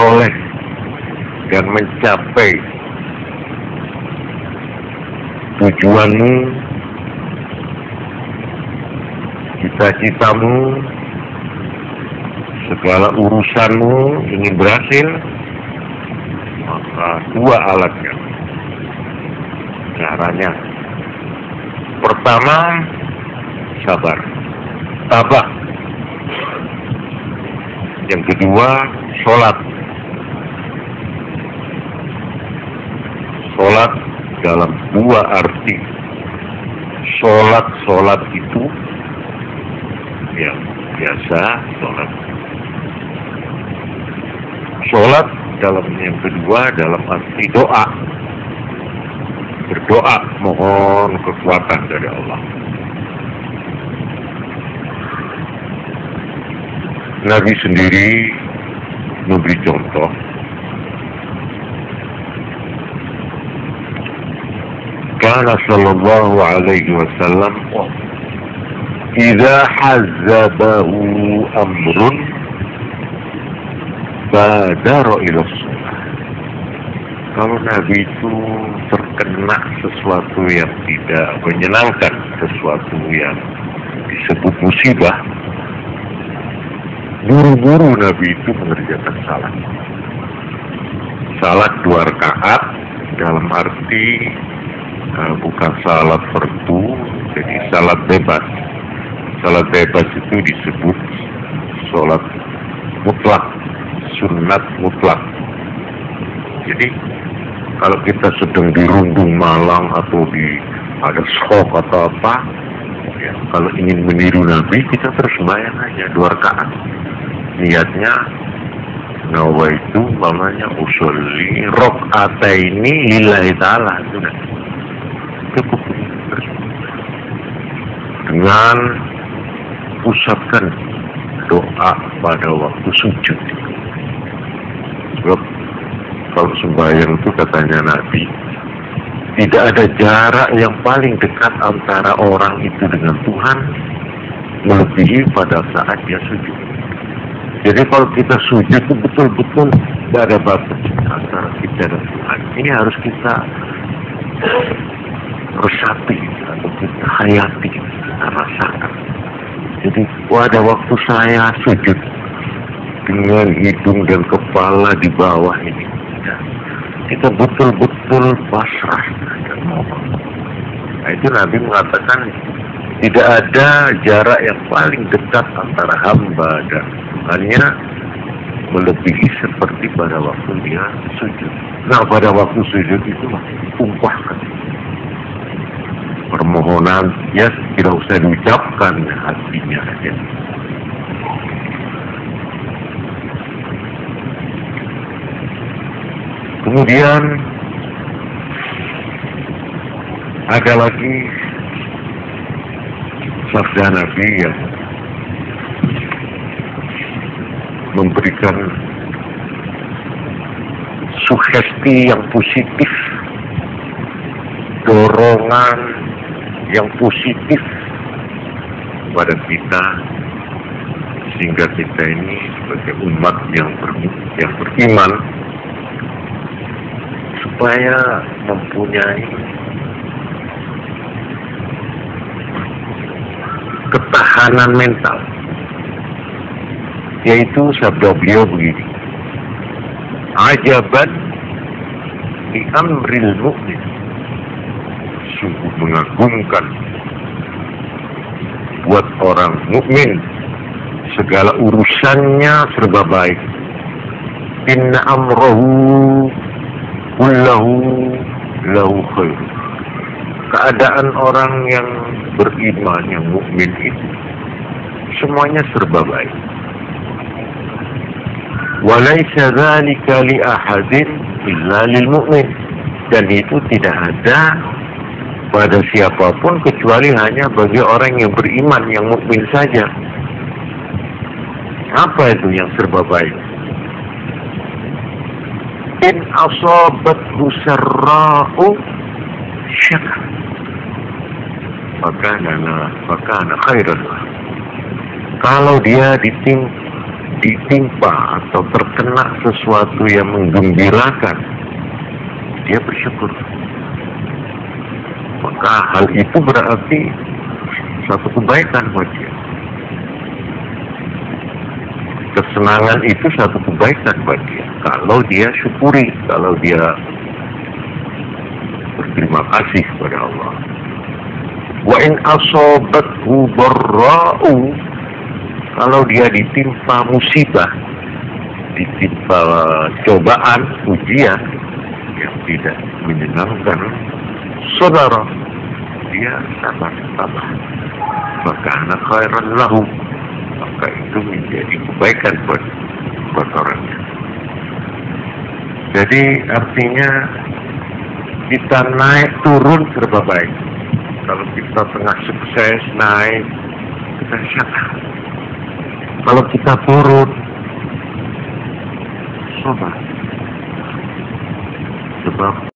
memperoleh dan mencapai tujuanmu, cita-citamu, segala urusanmu ingin berhasil, maka dua alatnya. Caranya, pertama, sabar, tabah. Yang kedua, sholat. Sholat dalam dua arti. Sholat itu yang biasa, sholat dalam yang kedua dalam arti doa. Berdoa, mohon kekuatan dari Allah. Nabi sendiri memberi contoh. Kana sallallahu alaihi wasallam idza hazzabahu amrun badara ila shalah. Kalau Nabi itu terkena sesuatu yang tidak menyenangkan, sesuatu yang disebut musibah, buru-buru Nabi itu mengerjakan salat. Salat 2 rakaat dalam arti bukan salat fardu, jadi salat bebas. Salat bebas itu disebut salat mutlak, sunat mutlak. Jadi kalau kita sedang dirundung malang atau ada shock atau apa, ya, kalau ingin meniru Nabi, kita terus bayang aja 2 rakaat. Niatnya nawaitu namanya usolli rakaataini lillahi ta'ala, sudah cukup. Dengan pusatkan doa pada waktu sujud. Sebab kalau sembahyang itu katanya Nabi, tidak ada jarak yang paling dekat antara orang itu dengan Tuhan melebihi pada saat dia sujud. Jadi kalau kita sujud itu betul-betul tidak ada batas antara kita dan Tuhan. Ini harus kita resapi atau kita hayati, kita rasakan. Jadi pada waktu saya sujud dengan hidung dan kepala di bawah ini, kita betul-betul pasrah dan mohon. Nah, itu Nabi mengatakan tidak ada jarak yang paling dekat antara hamba dan Tuhannya melebihi seperti pada waktu dia sujud. Nah, pada waktu sujud itu tumpahkan permohonan, ya tidak usah diucapkan, hatinya aja. Kemudian ada lagi sabda Nabi yang memberikan sugesti yang positif, dorongan yang positif kepada kita, sehingga kita ini sebagai umat yang beriman supaya mempunyai ketahanan mental, yaitu sabda beliau begini, ajaban di amril mu'min, sungguh mengagumkan buat orang mukmin, segala urusannya serba baik. Inna amrahu kullahu lahu khair. Keadaan orang yang beriman, yang mukmin itu semuanya serba baik. Walaysa dzalika li ahadin illa lil mu'min. Dan itu tidak ada pada siapapun kecuali hanya bagi orang yang beriman, yang mukmin saja. Apa itu yang serba baik? In asabathu sarra'u syakar, fakana khairan. Kalau dia ditimpa atau terkena sesuatu yang menggembirakan, dia bersyukur. Maka hal itu berarti satu kebaikan buat dia. Kesenangan itu satu kebaikan buat dia. Kalau dia syukuri, kalau dia berterima kasih kepada Allah. Wa in asobathu barra'u, kalau dia ditimpa musibah, ditimpa cobaan, ujian yang tidak menyenangkan, saudara, dia sabar. Maka anak khairan lahu, maka itu menjadi kebaikan buat orangnya. Jadi artinya kita naik turun serba baik. Kalau kita tengah sukses naik, kita syukur. Kalau kita turun, sabar. Sebab